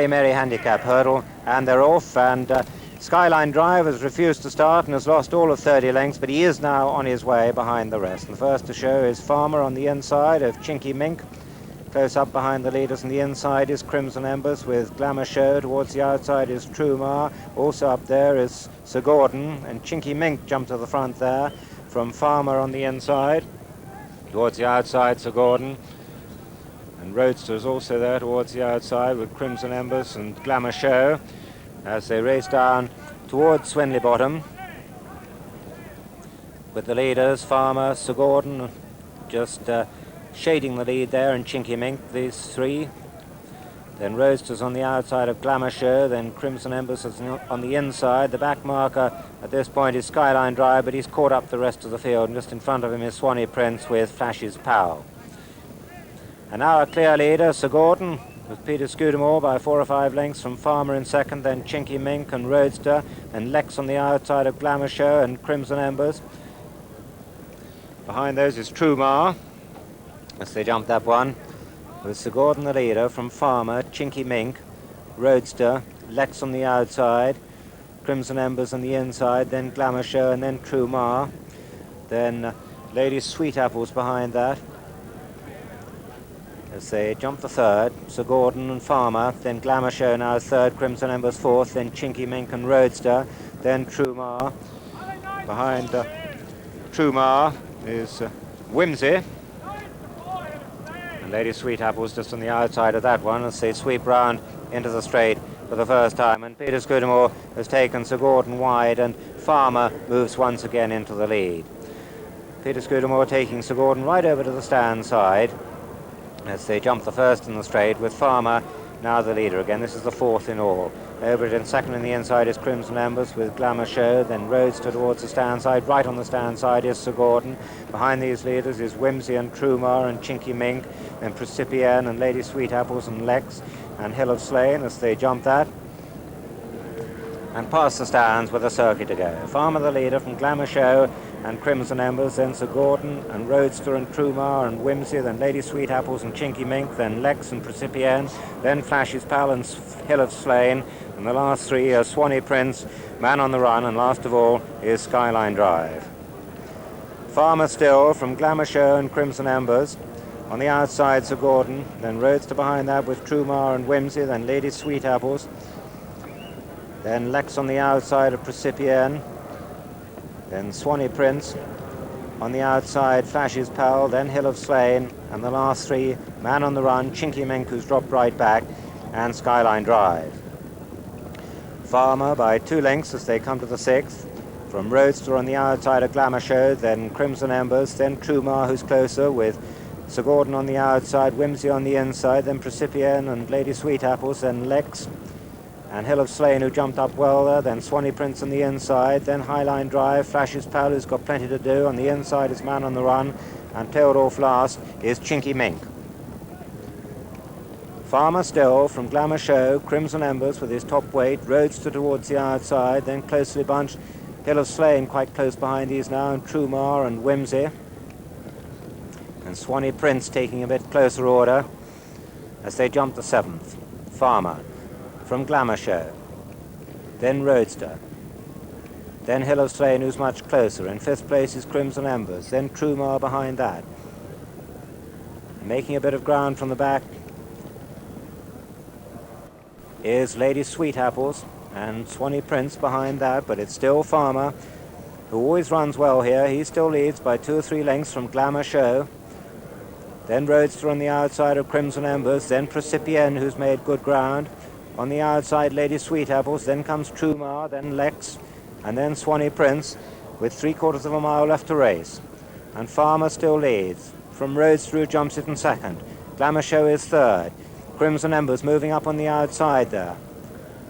Merry handicap hurdle, and they're off, and Skyline Drive has refused to start and has lost all of 30 lengths, but he is now on his way behind the rest. And the first to show is Farmer on the inside of Chinky Mink. Close up behind the leaders on the inside is Crimson Embers with Glamour Show. Towards the outside is True Ma. Also up there is Sir Gordon, and Chinky Mink jumped to the front there from Farmer on the inside. Towards the outside, Sir Gordon. And Roadster is also there towards the outside with Crimson Embers and Glamour Show as they race down towards Swinley Bottom, with the leaders, Farmer, Sir Gordon, just shading the lead there, and Chinky Mink, these three. Then Roadster's on the outside of Glamour Show, then Crimson Embers is on the inside. The back marker at this point is Skyline Drive, but he's caught up the rest of the field, and just in front of him is Swanee Prince with Flash's Pal. And now a clear leader, Sir Gordon, with Peter Scudamore by 4 or 5 lengths from Farmer in second, then Chinky Mink and Roadster, and Lex on the outside of Glamour Show and Crimson Embers. Behind those is True Ma, as they jump that one, with Sir Gordon the leader from Farmer, Chinky Mink, Roadster, Lex on the outside, Crimson Embers on the inside, then Glamour Show and then True Ma, then Lady Sweet Apples behind that. As they jump the third, Sir Gordon and Farmer, then Glamour Show now is third, Crimson Embers fourth, then Chinky Mink and Roadster, then True Ma. Behind True Ma is Whimsy. And Lady Sweet Apples just on the outside of that one as they sweep round into the straight for the first time. And Peter Scudamore has taken Sir Gordon wide, and Farmer moves once again into the lead. Peter Scudamore taking Sir Gordon right over to the stand side as they jump the first in the straight, with Farmer now the leader again. This is the fourth in all. Over it in second in the inside is Crimson Embers with Glamour Show, then Roadster towards the stand side. Right on the stand side is Sir Gordon. Behind these leaders is Whimsy and True Ma and Chinky Mink, then Precipien and Lady Sweet Apples and Lex and Hill of Slane as they jump that. And past the stands with a circuit to go. Farmer the leader from Glamour Show and Crimson Embers, then Sir Gordon and Roadster and True Ma and Whimsy, then Lady Sweet Apples and Chinky Mink, then Lex and Precipien, then Flash's Pal and Hill of Slane, and the last three are Swanee Prince, Man on the Run, and last of all is Skyline Drive. Farmer still from Glamour Show and Crimson Embers. On the outside, Sir Gordon, then Roadster behind that with True Ma and Whimsy, then Lady Sweet Apples, then Lex on the outside of Precipien, then Swanee Prince. On the outside, Flash's Pal, then Hill of Slane, and the last three, Man on the Run, Chinky Mink, who's dropped right back, and Skyline Drive. Farmer by 2 lengths as they come to the sixth, from Roadster on the outside of Glamour Show, then Crimson Embers, then True Ma, who's closer, with Sir Gordon on the outside, Whimsy on the inside, then Precipien and Lady Sweet Apples, then Lex and Hill of Slane, who jumped up well there, then Swanee Prince on the inside, then Highline Drive, Flash's Pal, who's got plenty to do. On the inside is Man on the Run, and tailed off last is Chinky Mink. Farmer still from Glamour Show, Crimson Embers with his top weight, Roadster towards the outside, then closely bunched Hill of Slane quite close behind these now, and True Ma and Whimsy. And Swanee Prince taking a bit closer order as they jump the seventh. Farmer from Glamour Show, then Roadster, then Hill of Slane, who's much closer. In fifth place is Crimson Embers, then True Ma behind that. Making a bit of ground from the back is Lady Sweet Apples and Swanee Prince behind that, but it's still Farmer, who always runs well here. He still leads by 2 or 3 lengths from Glamour Show. Then Roadster on the outside of Crimson Embers, then Precipien, who's made good ground. On the outside, Lady Sweet Apples, then comes True Ma, then Lex, and then Swanee Prince, with 3/4 of a mile left to race. And Farmer still leads. From Roadster, who jumps it in second. Glamour Show is third. Crimson Embers moving up on the outside there.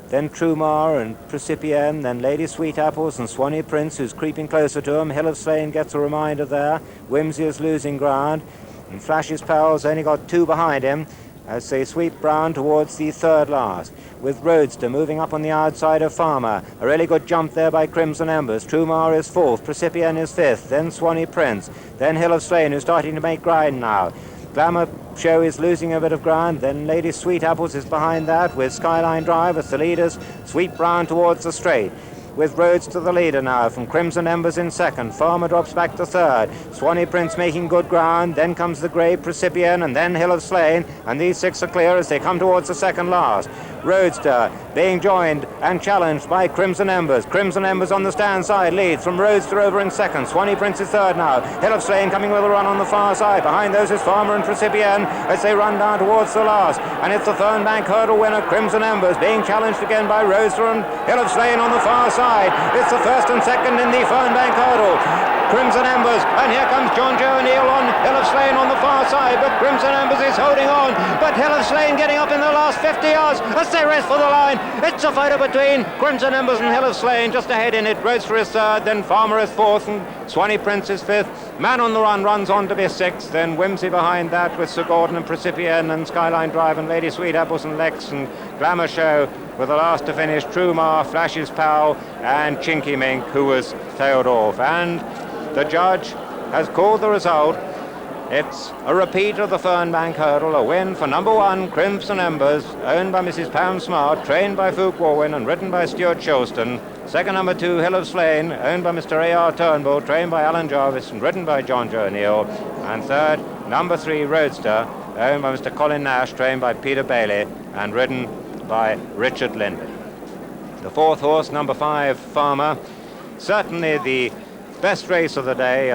Then True Ma and Precipien, then Lady Sweet Apples and Swanee Prince, who's creeping closer to him. Hill of Slane gets a reminder there. Whimsy is losing ground. And Flash's Pal's only got 2 behind him as they sweep round towards the third last, with Roadster moving up on the outside of Farmer. A really good jump there by Crimson Embers. True Ma is fourth, Precipien is fifth, then Swanee Prince, then Hill of Slane, who's starting to make ground now. Glamour Show is losing a bit of ground. Then Lady Sweet Apples is behind that with Skyline Drive as the leaders sweep round towards the straight. With Roadster the leader now, from Crimson Embers in second. Farmer drops back to third. Swanee Prince making good ground. Then comes the grey Precipient and then Hill of Slane. And these six are clear as they come towards the second last. Roadster being joined and challenged by Crimson Embers. Crimson Embers on the stand side leads from Roadster over in second. Swanee Prince is third now. Hill of Slane coming with a run on the far side. Behind those is Farmer and Precipient as they run down towards the last. And it's the Fernbank Hurdle winner, Crimson Embers, being challenged again by Roadster and Hill of Slane on the far side. It's the first and second in the Fernbank Hurdle. Crimson Embers, and here comes John Joe O'Neill on Hill of Slane on the far side, but Crimson Embers is holding on, but Hill of Slane getting up in the last 50 yards as they race for the line. It's a fight between Crimson Embers and Hill of Slane, just ahead in it. Roadster is third, then Farmer is fourth, and Swanee Prince is fifth. Man on the Run runs on to be sixth, then Whimsy behind that with Sir Gordon and Precipient and Skyline Drive and Lady Sweet Apples and Lex and Glamour Show, with the last to finish Trumar, Flash's Pal and Chinky Mink, who was tailed off. And the judge has called the result. It's a repeat of the Fernbank Hurdle, a win for number one, Crimson Embers, owned by Mrs. Pam Smart, trained by Fook Warwin and ridden by Stuart Shilston. Second, number two, Hill of Slane, owned by Mr. A.R. Turnbull, trained by Alan Jarvis and ridden by John Joe O'Neill. And third, number three, Roadster, owned by Mr. Colin Nash, trained by Peter Bailey and ridden by Richard Linden. The fourth horse, number five, Farmer, certainly the best race of the day.